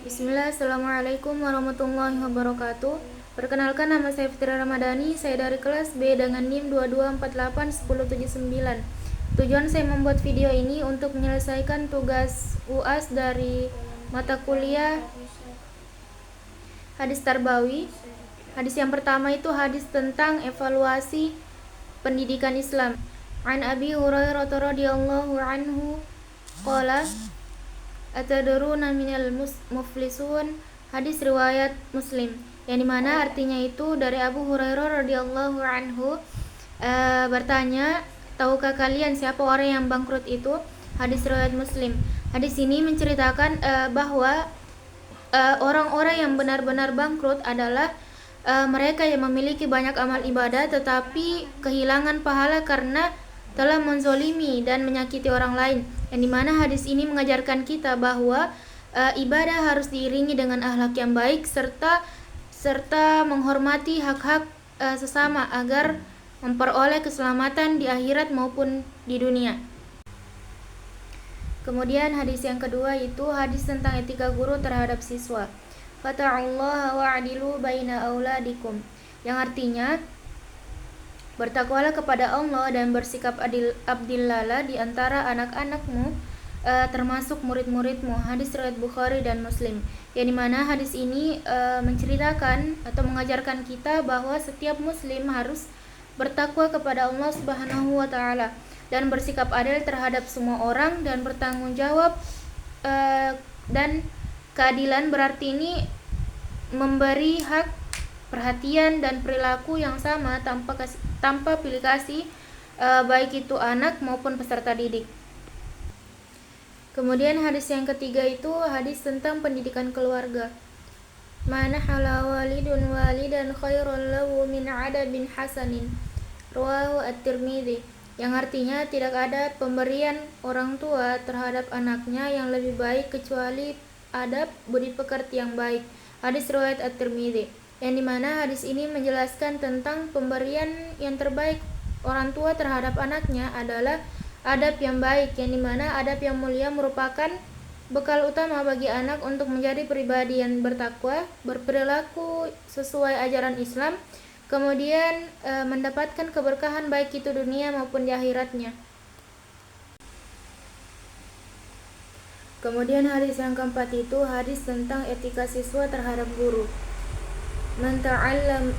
Bismillah, Assalamualaikum warahmatullahi wabarakatuh. Perkenalkan, nama saya Fitri Ramadhani. Saya dari kelas B dengan NIM 22481079. Tujuan saya membuat video ini untuk menyelesaikan tugas UAS dari mata kuliah hadis tarbawi. Hadis yang pertama itu hadis tentang evaluasi pendidikan Islam. An Abi Hurairah radhiyallahu anhu qala Atadruna minal muflisun, hadis riwayat Muslim, yang dimana artinya itu dari Abu Hurairah radhiyallahu anhu bertanya, tahukah kalian siapa orang yang bangkrut itu? Hadis riwayat Muslim. Hadis ini menceritakan bahwa orang-orang yang benar-benar bangkrut adalah mereka yang memiliki banyak amal ibadah tetapi kehilangan pahala karena telah menzolimi dan menyakiti orang lain, yang dimana hadis ini mengajarkan kita bahwa ibadah harus diiringi dengan akhlak yang baik serta menghormati hak-hak sesama agar memperoleh keselamatan di akhirat maupun di dunia. Kemudian hadis yang kedua itu hadis tentang etika guru terhadap siswa. Fata'allaha wa'adilu baina auladikum, yang artinya bertakwalah kepada Allah dan bersikap abdillalah di antara anak-anakmu, termasuk murid-muridmu. Hadis riwayat Bukhari dan Muslim. Yang dimana hadis ini menceritakan atau mengajarkan kita bahwa setiap muslim harus bertakwa kepada Allah Subhanahu wa taala dan bersikap adil terhadap semua orang dan bertanggung jawab, dan keadilan berarti ini memberi hak, perhatian dan perilaku yang sama tanpa pilih kasih, baik itu anak maupun peserta didik. Kemudian hadis yang ketiga itu hadis tentang pendidikan keluarga. Mana hala walidun walidan khairun lahu min adabin hasanin, rawahu at-Tirmidzi, yang artinya tidak ada pemberian orang tua terhadap anaknya yang lebih baik kecuali adab budi pekerti yang baik. Hadis riwayat at-Tirmidzi, yang dimana hadis ini menjelaskan tentang pemberian yang terbaik orang tua terhadap anaknya adalah adab yang baik, yang dimana adab yang mulia merupakan bekal utama bagi anak untuk menjadi pribadi yang bertakwa, berperilaku sesuai ajaran Islam, kemudian mendapatkan keberkahan baik itu dunia maupun di akhiratnya. Kemudian hadis yang keempat itu hadis tentang etika siswa terhadap guru. Man ta'allama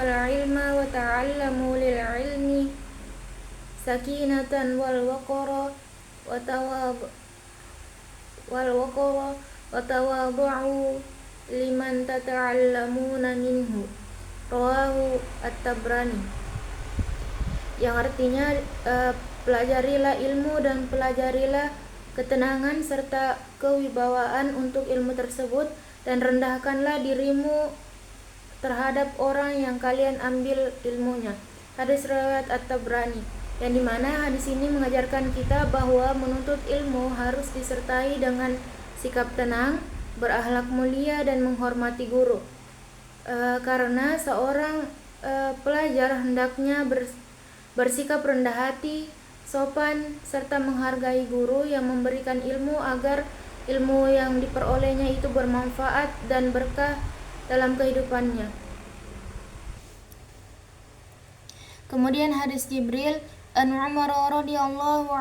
al-ilma wa ta'allamu lil-ilmi sakinatan wal waqara wa tawadhu'u liman tata'allamuna minhu, rawahu at-Tabrani, yang artinya pelajarilah ilmu dan pelajarilah ketenangan serta kewibawaan untuk ilmu tersebut, dan rendahkanlah dirimu terhadap orang yang kalian ambil ilmunya. Hadis riwayat at-Tabrani, yang dimana hadis ini mengajarkan kita bahwa menuntut ilmu harus disertai dengan sikap tenang, berakhlak mulia dan menghormati guru, karena seorang pelajar hendaknya bersikap rendah hati, sopan serta menghargai guru yang memberikan ilmu agar ilmu yang diperolehnya itu bermanfaat dan berkah dalam kehidupannya. Kemudian hadis Jibril an Umar radhiyallahu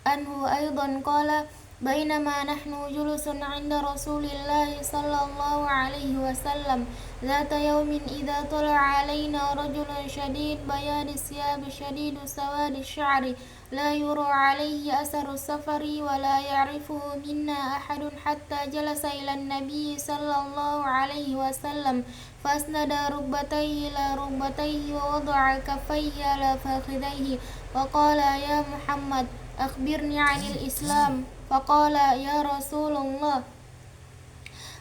anhu aidan qala bainama nahnu julusun 'inda Rasulillah sallallahu alaihi wasallam zata yawmin idza tala'a 'alaina rajulun shadid bayadi siyab shadid sawadi sya'ri la yura 'alaihi atharu safari wa la ya'rifuhu minna ahadun hatta jalasa ila an-nabi sallallahu alaihi wasallam fasnada rukbatayhi la rukbatayhi wa wada'a kaffayhi ala fakhidayhi wa qala ya Muhammad akhbirni 'anil Islam. Faqala ya Rasulullah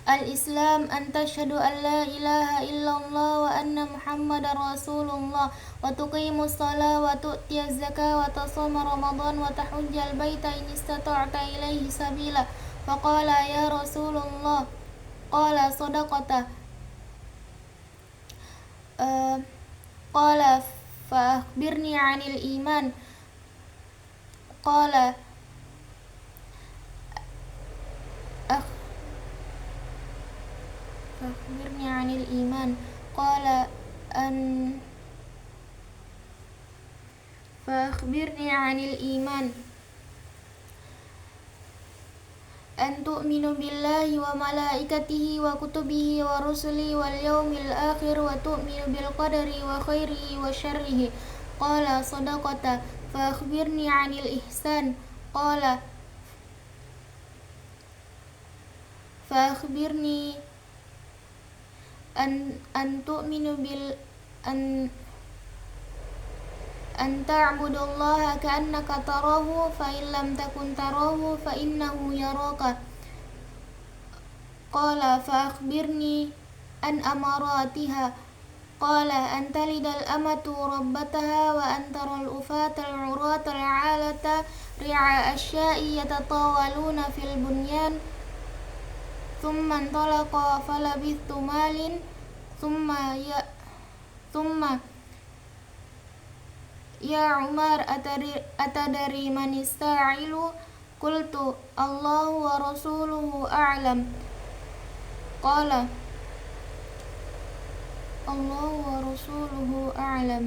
al-Islam an tashhadu an la ilaha illallah wa anna Muhammadar Rasulullah wa tuqimus shalah wa tu'tiyaz zakah wa tasuma Ramadan wa tahujjal baita in istata'ta ilaihi sabila. Faqala ya Rasulullah qala sadaqata. Qala fa akhbirni 'anil iman. Qala فأخبرني عن الإيمان قال أن فأخبرني عن الإيمان أن تؤمن بالله وملائكته وكتبه ورسله واليوم الآخر وتؤمن بالقدر وخيره وشره قال صدقت فأخبرني عن الإحسان قال فأخبرني أن تؤمن أن تعبد الله كأنك تراه فإن لم تكن تراه فإنه يراك قال فأخبرني عن أماراتها قال أن تلد الأمة ربتها وأن ترى الأفاة العراة العالة رعاء الشاء يتطاولون في البنيان ثم انطلق فلبثت مال ثم يا عمر أتدري من الساعل قلت الله ورسوله أعلم قال الله ورسوله أعلم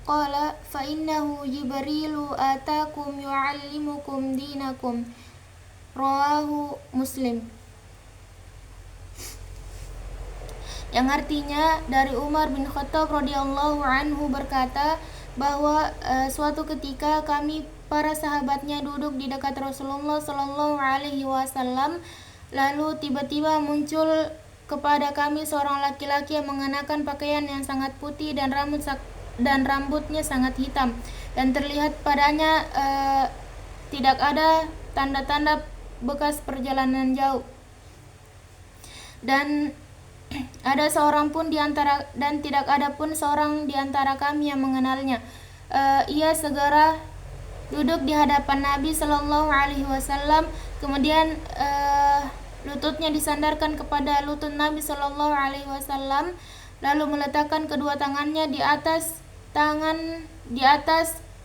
قال فإنه جبريل آتاكم يعلمكم دينكم رواه Muslim. Yang artinya dari Umar bin Khattab radhiyallahu anhu berkata bahwa suatu ketika kami para sahabatnya duduk di dekat Rasulullah sallallahu alaihi wasallam, lalu tiba-tiba muncul kepada kami seorang laki-laki yang mengenakan pakaian yang sangat putih dan rambutnya sangat hitam, dan terlihat padanya tidak ada tanda-tanda bekas perjalanan jauh, dan ada seorang pun tidak ada pun seorang di antara kami yang mengenalnya. Ia segera duduk di hadapan Nabi Shallallahu Alaihi Wasallam, kemudian lututnya disandarkan kepada lutut Nabi Shallallahu Alaihi Wasallam, lalu meletakkan kedua tangannya di atas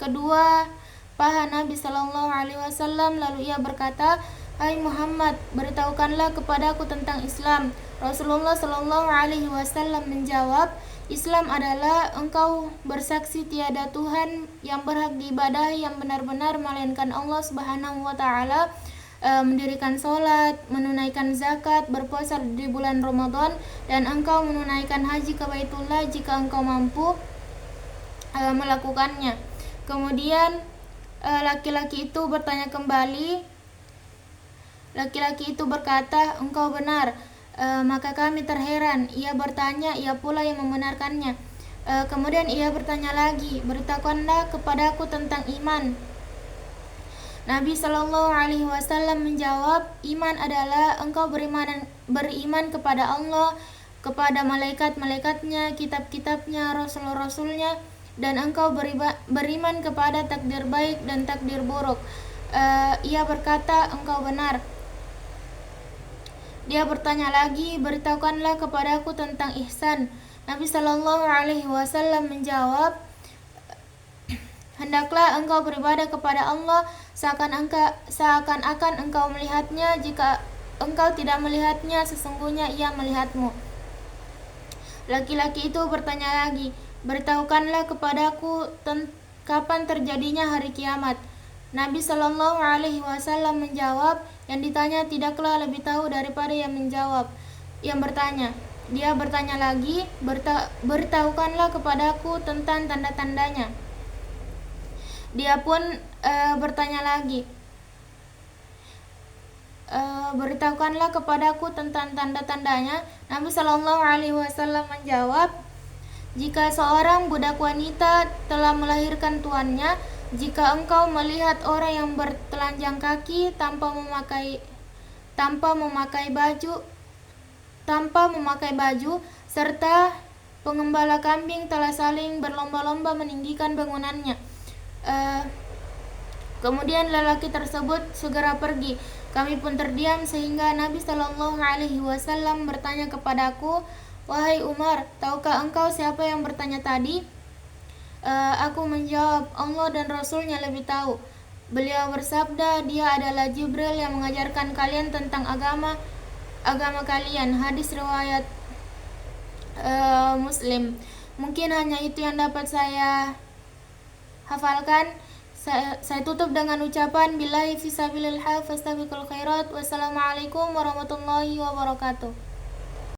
kedua paha Nabi Shallallahu Alaihi Wasallam, lalu ia berkata, "Hai Muhammad, beritahukanlah kepadaku tentang Islam." Rasulullah Shallallahu Alaihi Wasallam menjawab, "Islam adalah engkau bersaksi tiada Tuhan yang berhak diibadahi yang benar-benar melainkan Allah Subhanahu Wa Taala, mendirikan sholat, menunaikan zakat, berpuasa di bulan Ramadan, dan engkau menunaikan haji ke Baitullah jika engkau mampu melakukannya." Kemudian laki-laki itu bertanya kembali. Laki-laki itu berkata, "Engkau benar." Maka kami terheran. Ia bertanya, ia pula yang membenarkannya. Kemudian ia bertanya lagi, "Beritahukanlah kepadaku tentang iman." Nabi Shallallahu Alaihi Wasallam menjawab, "Iman adalah engkau beriman kepada Allah, kepada malaikat-malaikatnya, kitab-kitabnya, rasul-rasulnya, dan engkau beriman kepada takdir baik dan takdir buruk." Ia berkata, "Engkau benar." Dia bertanya lagi, "Beritahukanlah kepadaku tentang ihsan." Nabi Shallallahu Alaihi Wasallam menjawab, "Hendaklah engkau beribadah kepada Allah seakan-akan engkau melihatnya. Jika engkau tidak melihatnya, sesungguhnya ia melihatmu." Laki-laki itu bertanya lagi, "Beritahukanlah kepadaku kapan terjadinya hari kiamat." Nabi Shallallahu Alaihi Wasallam menjawab, yang ditanya tidaklah lebih tahu daripada yang menjawab, yang bertanya. Dia bertanya lagi, "Beritahukanlah kepadaku tentang tanda-tandanya." Dia pun bertanya lagi, "Beritahukanlah kepadaku tentang tanda-tandanya." Nabi Shallallahu Alaihi Wasallam menjawab, "Jika seorang budak wanita telah melahirkan tuannya, jika engkau melihat orang yang bertelanjang kaki tanpa memakai baju, serta pengembala kambing telah saling berlomba-lomba meninggikan bangunannya." Kemudian lelaki tersebut segera pergi. Kami pun terdiam sehingga Nabi Shallallahu Alaihi Wasallam bertanya kepadaku, "Wahai Umar, tahukah engkau siapa yang bertanya tadi?" Aku menjawab, "Allah dan Rasulnya lebih tahu." Beliau bersabda, "Dia adalah Jibril yang mengajarkan kalian tentang agama agama kalian. Hadis riwayat Muslim. Mungkin hanya itu yang dapat saya hafalkan. Saya tutup dengan ucapan billahi fisabilillah fastabiqul khairat. Wassalamualaikum warahmatullahi wabarakatuh.